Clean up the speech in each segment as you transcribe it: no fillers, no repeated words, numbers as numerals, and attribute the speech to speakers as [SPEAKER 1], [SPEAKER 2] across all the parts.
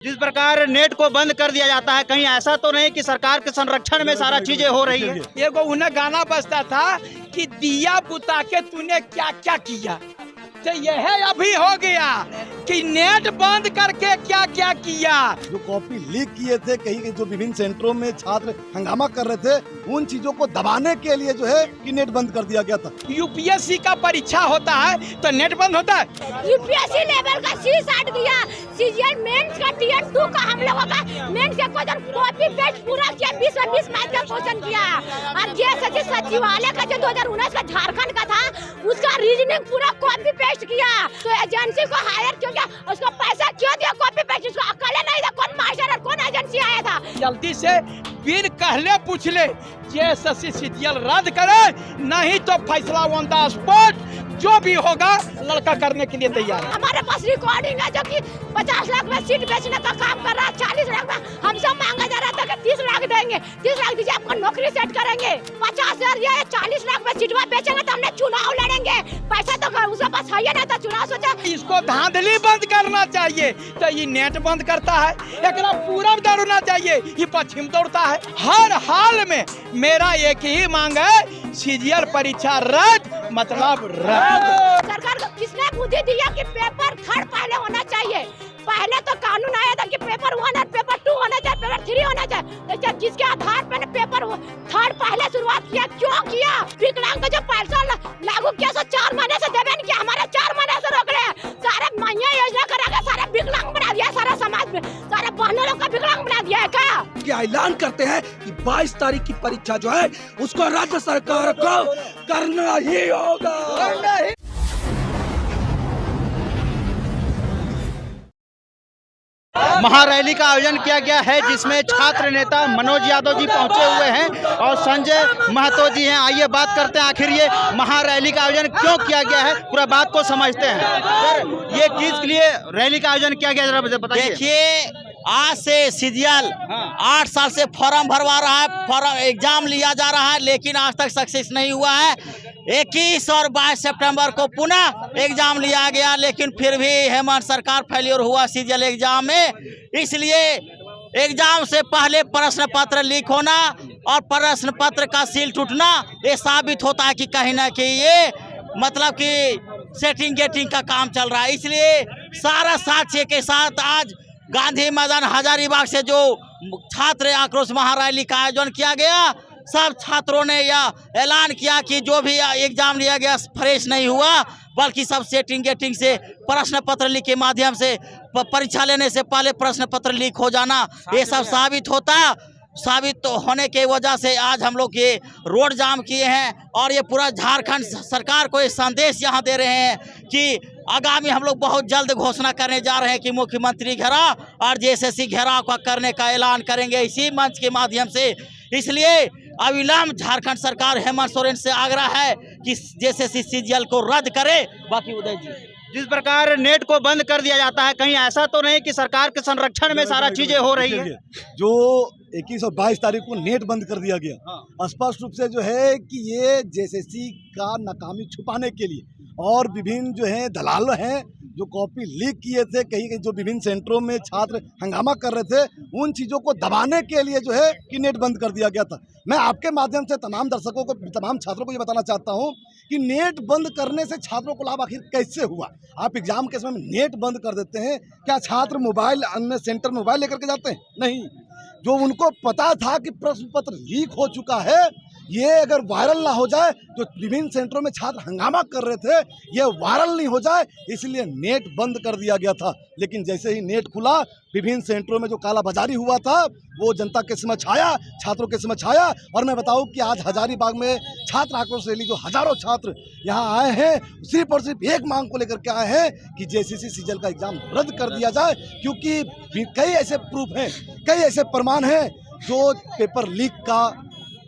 [SPEAKER 1] जिस प्रकार नेट को बंद कर दिया जाता है, कहीं ऐसा तो नहीं कि सरकार के संरक्षण में सारा चीजें हो रही है।
[SPEAKER 2] एगो उन्हें गाना बजता था कि दिया बुता के तूने क्या क्या किया, तो यह अभी हो गया कि नेट बंद करके क्या क्या किया।
[SPEAKER 3] जो कॉपी लीक किए थे, कहीं जो विभिन्न सेंटरों में छात्र हंगामा कर रहे थे, उन चीजों को दबाने के लिए जो है कि नेट बंद कर दिया गया था।
[SPEAKER 2] यूपीएससी का परीक्षा होता है तो नेट बंद होता है।
[SPEAKER 4] यूपीएससी लेवल का C60 दिया, सीजीएल मेंस का Tier 2 का हम लोगों का मेंस के क्वेश्चन कॉपी पेस्ट पूरा किया, 20 मार्क्स का क्वेश्चन किया। और जैसे सचिवालय का जो 2019 का झारखंड का था, उसका रीजनिंग पूरा कॉपी पेस्ट किया। तो एजेंसी को हायर क्यों किया, उसको पैसा क्यों दिया कॉपी पेस्ट, उसको अकल नहीं था कौन मास्टर और कौन एजेंसी आया था।
[SPEAKER 2] जल्दी से बिन कहले पूछ ले, जेएसएससी सीजीएल रद्द करे, नहीं तो फैसला ऑन द स्पॉट जो भी होगा लड़का करने के लिए तैयार है।
[SPEAKER 4] हमारे पास रिकॉर्डिंग है जो कि 50 लाख में सीट बेचने का काम कर रहा है, 40 लाख में हमसे मांगा जा रहा था कि 30 लाख देंगे, 30 लाख दीजिए आपको नौकरी सेट करेंगे। 50,000 या 40 लाख में सीट बेचेंगे तो हमने चुनाव लड़ेंगे, पैसा तो उसके पास है नहीं था, चुनाव सोचा।
[SPEAKER 2] इसको धांधली बंद करना चाहिए, तो ये नेट बंद करता है, एक पूरब दौड़ना चाहिए, ये पश्चिम दौड़ता है। हर हाल में मेरा एक ही मांग है, सीजीएल परीक्षा रद्द, मतलब रद्द।
[SPEAKER 4] सरकार को किसने बुद्धि दिया कि पेपर 3rd पहले होना चाहिए। पहले तो कानून आया था कि पेपर 1 और पेपर 2 होना चाहिए, पेपर 3 होना चाहिए, तो जिसके आधार पर पेपर 3rd पहले शुरुआत किया, क्यों किया। विकलांग को जो पैसा लागू किया सो 4 महीने से देवे नहीं किया, हमारे 4 महीने से रोक रहे हैं। सारे महिला योजना करा, सारे विकलांग बना दिया, सारा समाज में सारे बहनों लोग का विकलांग बना दिया है। क्या
[SPEAKER 5] ऐलान करते हैं कि 22 तारीख की परीक्षा जो है उसको राज्य सरकार को करना ही होगा।
[SPEAKER 1] महारैली का आयोजन किया गया है, जिसमें छात्र नेता मनोज यादव जी पहुंचे हुए हैं और संजय महतो जी हैं। आइए बात करते हैं, आखिर ये महारैली का आयोजन क्यों किया गया है, पूरा बात को समझते हैं। सर, ये किस लिए रैली का आयोजन किया गया, जरा बताइए।
[SPEAKER 6] देखिए, आज से सीजीएल 8 साल से फॉर्म भरवा रहा है, फॉर्म एग्जाम लिया जा रहा है, लेकिन आज तक सक्सेस नहीं हुआ है। 21 और 22 सितंबर को पुनः एग्जाम लिया गया, लेकिन फिर भी हेमंत सरकार फेल्योर हुआ सीजीएल एग्जाम में। इसलिए एग्जाम से पहले प्रश्न पत्र लीक होना और प्रश्न पत्र का सील टूटना, ये साबित होता है कि कहीं ना कहीं ये मतलब कि सेटिंग गेटिंग का काम चल रहा है। इसलिए सारा साक्ष्य के साथ आज गांधी मैदान हजारीबाग से जो छात्र आक्रोश महारैली का आयोजन किया गया, सब छात्रों ने यह ऐलान किया कि जो भी एग्जाम लिया गया फ्रेश नहीं हुआ, बल्कि सब सेटिंग गेटिंग से प्रश्न पत्र लीक के माध्यम से परीक्षा लेने से पहले प्रश्न पत्र लीक हो जाना, ये सब साबित होने के वजह से आज हम लोग ये रोड जाम किए हैं। और ये पूरा झारखंड सरकार को ये संदेश यहाँ दे रहे हैं कि आगामी हम लोग बहुत जल्द घोषणा करने जा रहे हैं कि मुख्यमंत्री घेराव और जेएसएससी घेराव का करने का ऐलान करेंगे इसी मंच के माध्यम से। इसलिए अविलंब झारखंड सरकार हेमंत सोरेन से आग्रह है कि जेएसएससी सीजीएल को रद्द करे। बाकी उदय जी,
[SPEAKER 1] जिस प्रकार नेट को बंद कर दिया जाता है, कहीं ऐसा तो नहीं कि सरकार के संरक्षण में सारा चीजें हो रही है।
[SPEAKER 3] जो 21 और 22 तारीख को नेट बंद कर दिया गया, स्पष्ट रूप से जो है कि ये जेएसएससी का नाकामी छुपाने के लिए और विभिन्न जो है दलाल हैं जो कॉपी लीक किए थे, कहीं जो विभिन्न सेंटरों में छात्र हंगामा कर रहे थे, उन चीज़ों को दबाने के लिए जो है कि नेट बंद कर दिया गया था। मैं आपके माध्यम से तमाम दर्शकों को, तमाम छात्रों को ये बताना चाहता हूँ कि नेट बंद करने से छात्रों को लाभ आखिर कैसे हुआ। आप एग्जाम के समय नेट बंद कर देते हैं, क्या छात्र मोबाइल अन्य सेंटर मोबाइल लेकर के जाते हैं? नहीं। जो उनको पता था कि प्रश्न पत्र लीक हो चुका है, ये अगर वायरल ना हो जाए, तो विभिन्न सेंटरों में छात्र हंगामा कर रहे थे, ये वायरल नहीं हो जाए, इसलिए नेट बंद कर दिया गया था। लेकिन जैसे ही नेट खुला, विभिन्न सेंटरों में जो कालाबाजारी हुआ था वो जनता के समझ आया, छात्रों के समझ आया। और मैं बताऊं कि आज हजारीबाग में छात्र आक्रोश रैली, जो हजारों छात्र यहाँ आए हैं, सिर्फ और सिर्फ एक मांग को लेकर के आए हैं कि जेएसएससी सीजीएल का एग्जाम रद्द कर दिया जाए, क्योंकि कई ऐसे प्रूफ हैं, कई ऐसे प्रमाण हैं जो पेपर लीक का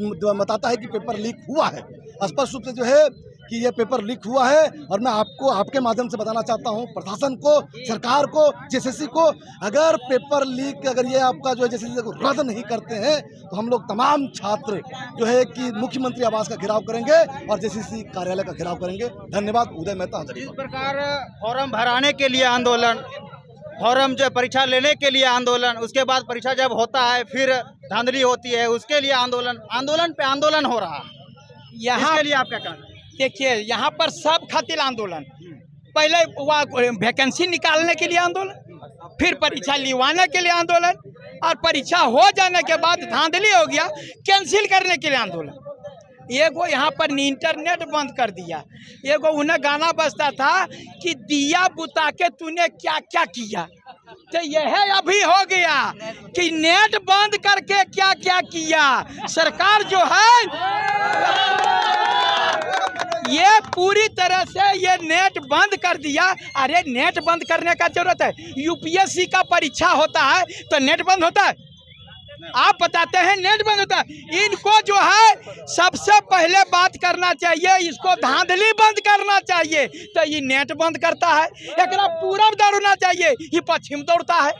[SPEAKER 3] बताता है कि पेपर लीक हुआ है। स्पष्ट रूप से जो है कि ये पेपर लीक हुआ है। और मैं आपको आपके माध्यम से बताना चाहता हूँ प्रशासन को, सरकार को, जेएसएससी को, अगर पेपर लीक, अगर ये आपका जो है जेएसएससी को रद्द नहीं करते हैं, तो हम लोग तमाम छात्र जो है कि मुख्यमंत्री आवास का घेराव करेंगे और जेएसएससी कार्यालय का घेराव करेंगे। धन्यवाद। उदय मेहता।
[SPEAKER 1] इस प्रकार फॉर्म भराने के लिए आंदोलन फॉर्म जो परीक्षा लेने के लिए आंदोलन, उसके बाद परीक्षा जब होता है फिर धांधली होती है, उसके लिए आंदोलन, आंदोलन पे आंदोलन हो रहा है।
[SPEAKER 2] यहाँ
[SPEAKER 1] इसके लिए आप क्या कहना है?
[SPEAKER 2] देखिए, यहाँ पर सब खातिर आंदोलन, पहले वह वैकेंसी निकालने के लिए आंदोलन, फिर परीक्षा लिवाने के लिए आंदोलन, और परीक्षा हो जाने के बाद धांधली हो गया कैंसिल करने के लिए आंदोलन। एगो यहाँ पर इंटरनेट बंद कर दिया। एगो उन्हें गाना बजता था कि दिया बुता के तूने क्या क्या किया, तो यह अभी हो गया कि नेट बंद करके क्या क्या किया। सरकार जो है ये पूरी तरह से ये नेट बंद कर दिया। अरे नेट बंद करने का जरूरत है? यूपीएससी का परीक्षा होता है तो नेट बंद होता है? आप बताते हैं नेट बंद होता है? इनको जो है सबसे पहले बात करना चाहिए, इसको धांधली बंद करना चाहिए। तो ये नेट बंद करता है, एकरा पूरब दौड़ना चाहिए, ये पश्चिम दौड़ता है।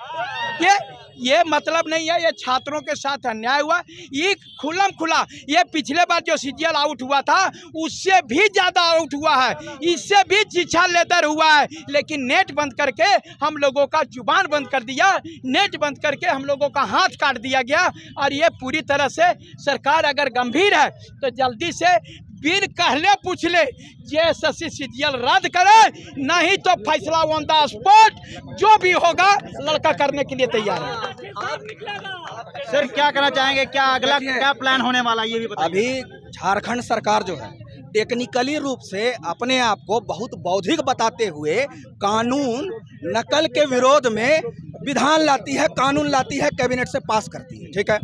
[SPEAKER 2] ये मतलब नहीं है। ये छात्रों के साथ अन्याय हुआ, ये खुलम खुला। ये पिछले बार जो सीजीएल आउट हुआ था उससे भी ज़्यादा आउट हुआ है, इससे भी शिक्षा लेदर हुआ है। लेकिन नेट बंद करके हम लोगों का जुबान बंद कर दिया, नेट बंद करके हम लोगों का हाथ काट दिया गया। और ये पूरी तरह से सरकार अगर गंभीर है तो जल्दी से बिन कहले पूछ ले जेएसएससी सीजीएल रद्द करे, नहीं तो फैसला ऑन द स्पॉट जो भी होगा लड़का करने के लिए तैयार है।
[SPEAKER 1] सर क्या कहना चाहेंगे, क्या अगला क्या प्लान होने वाला है ये भी बताइए।
[SPEAKER 5] अभी झारखंड सरकार जो है टेक्निकली रूप से अपने आप को बहुत बौद्धिक बताते हुए कानून नकल के विरोध में विधान लाती है, कानून लाती है, कैबिनेट से पास करती है, ठीक है।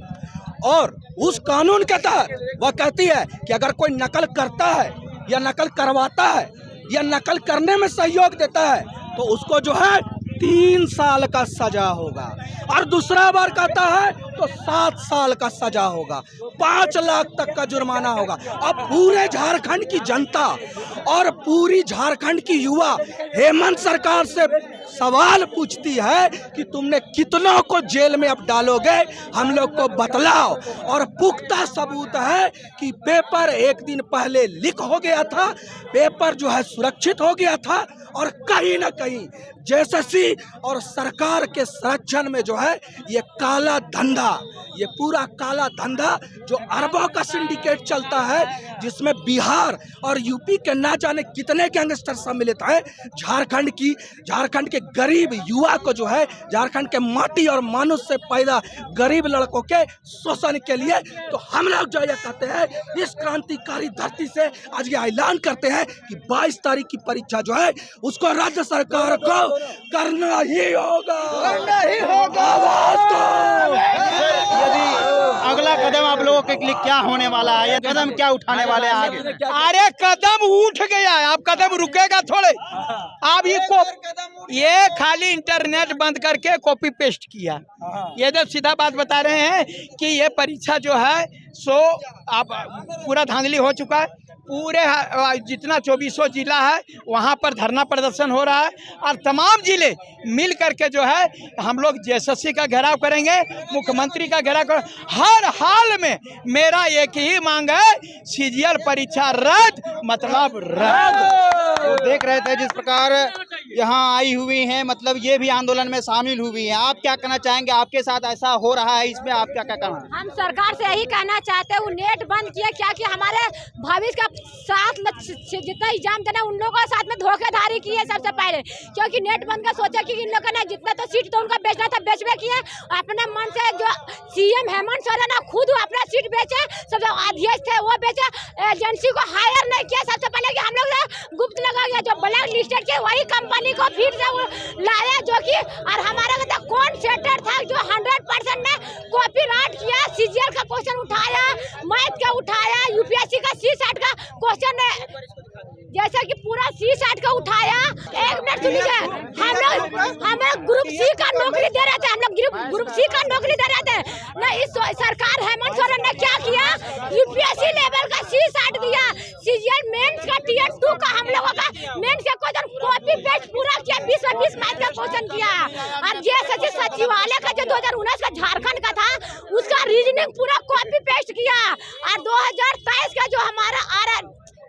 [SPEAKER 5] और उस कानून के तहत वह कहती है कि अगर कोई नकल करता है या नकल करवाता है या नकल करने में सहयोग देता है तो उसको जो है 3 साल का सजा होगा, और दूसरा बार कहता है तो 7 साल का सजा होगा, 5 लाख तक का जुर्माना होगा। अब पूरे झारखंड की जनता और पूरी झारखंड की युवा हेमंत सरकार से सवाल पूछती है कि तुमने कितनों को जेल में अब डालोगे, हम लोग को बतलाओ। और पुख्ता सबूत है कि पेपर एक दिन पहले लीक हो गया था, पेपर जो है सुरक्षित हो गया था, और कहीं ना कहीं जेएसएससी और सरकार के संरक्षण में जो है ये काला धंधा, ये पूरा काला धंधा जो अरबों का सिंडिकेट चलता है, जिसमें बिहार और यूपी के ना जाने कितने गैंगस्टर सम्मिलित हैं, झारखंड के गरीब युवा को जो है, झारखंड के माटी और मानुष से पैदा गरीब लड़कों के शोषण के लिए। तो हम लोग जो ये कहते हैं, इस क्रांतिकारी धरती से आज ये ऐलान करते हैं कि 22 तारीख की परीक्षा जो है उसको राज्य सरकार को करना ही होगा, करना ही होगा।
[SPEAKER 1] यदि अगला कदम आप लोगों के लिए क्या होने वाला है, ये कदम क्या उठाने वाले हैं आगे?
[SPEAKER 2] अरे कदम उठ गया है, अब कदम रुकेगा थोड़े। अब ये खाली इंटरनेट बंद करके कॉपी पेस्ट किया। ये जब सीधा बात बता रहे हैं कि ये परीक्षा जो है सो अब पूरा धांधली हो चुका है। पूरे जितना 2400 जिला है वहाँ पर धरना प्रदर्शन हो रहा है, और तमाम जिले मिल करके जो है हम लोग जेएसएससी का घेराव करेंगे, मुख्यमंत्री का घेराव कर। हर हाल में मेरा एक ही मांग है, सीजीएल परीक्षा रद्द, मतलब रद्द।
[SPEAKER 1] तो देख रहे थे जिस प्रकार यहाँ आई हुई हैं, मतलब ये भी आंदोलन में शामिल हुई हैं। आप क्या कहना चाहेंगे, आपके साथ ऐसा हो रहा है, इसमें आप क्या क्या कहना है?
[SPEAKER 4] हम सरकार से यही कहना चाहते हैं, वो नेट बंद किया क्या कि हमारे भविष्य का साथ में जितना एग्जाम देना उन लोगों के साथ में धोखेधारी की है सबसे पहले। क्योंकि नेट बंद का सोचा कि इन लोगों ने जितना तो सीट तो उनका बेचना था बेचबे किए, अपने मन से जो सीएम हेमंत सोरेन खुद अपना सीट बेचे, सब अध्यक्ष थे वो बेचे, एजेंसी को हायर नहीं किया। सबसे पहले कि हम लोग गुप्त लगा गया, जो ब्लैक लिस्टेड के वही कंपनी को फिर से लाया, जो कि और हमारा कौन सेटर था जो 100% ने कॉपीराइट किया, सीजीएल का क्वेश्चन उठाया, मैथ का उठाया, यूपीएससी का C-SAT का क्वेश्चन जैसे कि पूरा C-SAT का उठाया। 1 मिनट सुनिए, हम लोग ग्रुप C का नौकरी दे रहे थे, हम लोग ग्रुप C का नौकरी दे रहे थे ना। इस सरकार हेमंत सोरेन ने क्या किया, यूपीएससी लेवल का C-SAT दिया, सीजीएल मेंस का Tier 2 का हम लोगों का मेंस का क्वेश्चन कॉपी पेस्ट पूरा किया, 20 मैथ का क्वेश्चन किया। और जेएसएससी सचिवालय का जो 2019 का झारखंड का था उसका रीजनिंग पूरा कॉपी पेस्ट किया। और 2023 का जो हमारा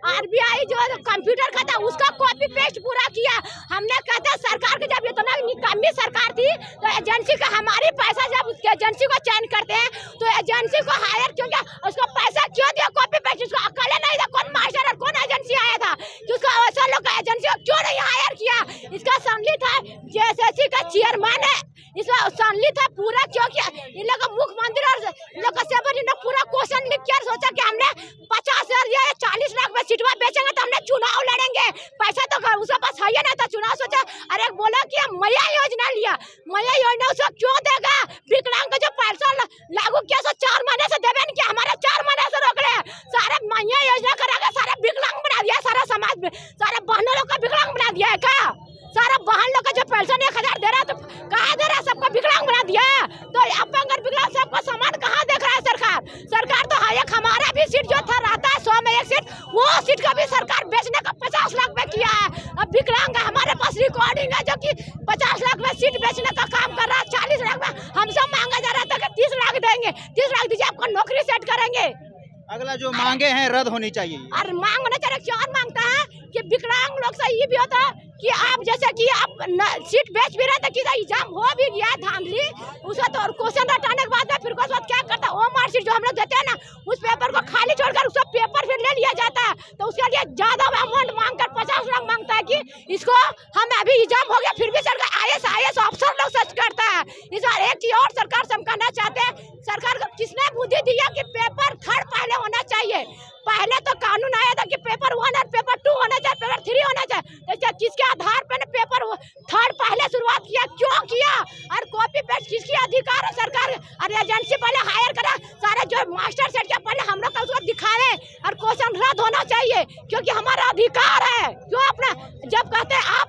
[SPEAKER 4] RBI जो कंप्यूटर का था उसका कॉपी पेस्ट पूरा किया। हमने कहते सरकार की जब इतना निकम्मी सरकार थी तो एजेंसी का हमारी पैसा जब उसके एजेंसी को चयन करते हैं तो एजेंसी को हायर क्यों किया, उसको पैसा क्यों दिया कॉपी पेस्ट, उसको अकेले नहीं था, कौन मास्टर और कौन एजेंसी आया था कि उसको ऐसा लोग एजेंसी को क्यों नहीं हायर किया। इसका सम्मिलित है JSSC का चेयरमैन है, इसका सम्मिलित है पूरा क्यों किया। इन लोग मुख्यमंत्री और इन लोग ने पूरा क्वेश्चन लिख कर सोचा कि हमने 50,000 या 40 लाख में सीटवा बेचेंगे तो हमने चुनाव लड़ेंगे, पैसा तो उसके पास है ना, तो चुनाव सोचा। अरे बोला कि मैया योजना लिया, मैया योजना उसको क्यों देगा, विकलांग का जो पैसा लागू किया सो 4 महीने से देवे नहीं किया, हमारे 4 महीने से रोक रहे, सारे मैया योजना करेगा, सारे विकलांग बना दिया, सारा समाज में सारे बहनों लोग का विकलांग बना दिया है क्या, सारा बहन लोग का जो पेंशन 1,000 दे रहा है तो कहाँ दे रहा है, सबको विकलांग बना दिया है। तो अपंग और विकलांग सबको समान कहाँ देख रहा है सरकार। सरकार तो एक हमारा भी सीट जो था रहता है 100 में 1 सीट, वो सीट का भी सरकार बेचने का 50 लाख में किया है। अब विकलांग हमारे पास रिकॉर्डिंग है जो कि 50 लाख में सीट बेचने का काम कर रहा है, 40 लाख में हमसे मांगा जा रहा था कि 30 लाख देंगे, 30 लाख दीजिए आपको नौकरी सेट करेंगे।
[SPEAKER 1] अगला जो मांगे हैं रद्द होनी चाहिए।
[SPEAKER 4] और मांग होना चाहिए, क्यों मांगता है कि विकलांग लोग से ये भी होता है कि आप जैसे कि आप सीट बेच भी रहे थे कि एग्जाम हो भी गया धांधली, उसका तो क्वेश्चन हटाने के बाद में फिर उसके बाद क्या करता है, वो मार्कशीट जो हम लोग देते हैं ना उस पेपर को खाली छोड़कर उसका पेपर फिर ले लिया जाता है, तो उसके लिए ज्यादा अमाउंट मांगकर 50 लाख मांगता है कि इसको हम अभी एग्जाम हो गया फिर भी सरकार IAS अफसर लोग सर्च करता है। इस बार एक चीज और सरकार से हम कहना चाहते हैं, सरकार को किसने बुद्धि दिया कि पेपर 3rd पहले होना चाहिए। पहले तो कानून आया था कि पेपर 1 और पेपर 2 होना चाहिए, पेपर 3 होना चाहिए, तो किसके आधार पर पेपर 3rd पहले शुरुआत किया, क्यों किया, और कॉपी पेस्ट किसकी अधिकार है सरकार, और एजेंसी पहले हायर करा, सारे जो मास्टर सेट किया पहले हम लोग का उसको दिखावे, और क्वेश्चन रद्द होना चाहिए क्योंकि हमारा अधिकार है। क्यों अपना जब कहते हैं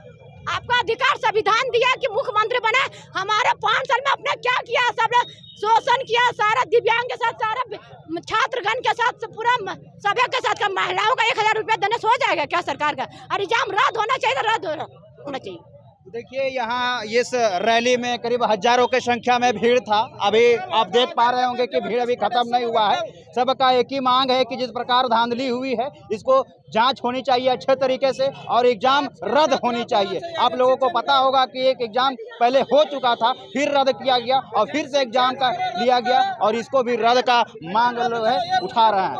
[SPEAKER 4] आपका अधिकार संविधान दिया कि मुख्यमंत्री बने, हमारे 5 साल में आपने क्या किया, सब शोषण किया, सारा दिव्यांग के साथ, सारा छात्रगण के साथ, पूरा सभी के साथ, महिलाओं का 1,000 रुपया देने से हो जाएगा क्या सरकार का, और एग्जाम रद्द होना चाहिए तो रद्द होना चाहिए।
[SPEAKER 1] देखिए यहाँ इस रैली में करीब हजारों की संख्या में भीड़ था। अभी आप देख पा रहे होंगे कि भीड़ अभी खत्म नहीं हुआ है। सबका एक ही मांग है कि जिस प्रकार धांधली हुई है इसको जांच होनी चाहिए अच्छे तरीके से और एग्जाम रद्द होनी चाहिए। आप लोगों को पता होगा कि एक एग्जाम पहले हो चुका था, फिर रद्द किया गया और फिर से एग्जाम का लिया गया और इसको भी रद्द का मांग है उठा रहे हैं।